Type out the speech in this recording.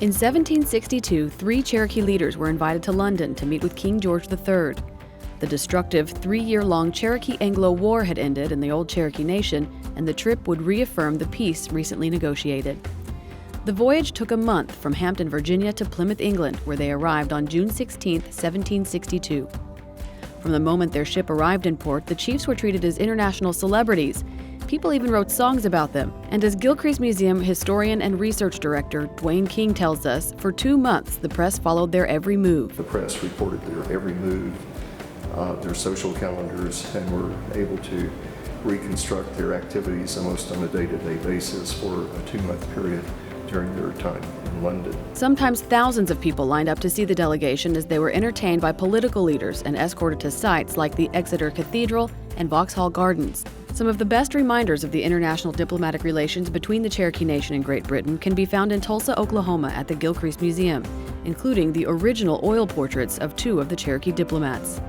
In 1762, 3 Cherokee leaders were invited to London to meet with King George III. The destructive 3-year-long Cherokee-Anglo War had ended in the old Cherokee Nation, and the trip would reaffirm the peace recently negotiated. The voyage took a month from Hampton, Virginia to Plymouth, England, where they arrived on June 16, 1762. From the moment their ship arrived in port, the chiefs were treated as international celebrities. People even wrote songs about them. And as Gilcrease Museum historian and research director Dwayne King tells us, for 2 months the press followed their every move. The press reported their every move, their social calendars, and were able to reconstruct their activities almost on a day-to-day basis for a 2-month period during their time in London. Sometimes thousands of people lined up to see the delegation as they were entertained by political leaders and escorted to sites like the Exeter Cathedral and Vauxhall Gardens. Some of the best reminders of the international diplomatic relations between the Cherokee Nation and Great Britain can be found in Tulsa, Oklahoma at the Gilcrease Museum, including the original oil portraits of 2 of the Cherokee diplomats.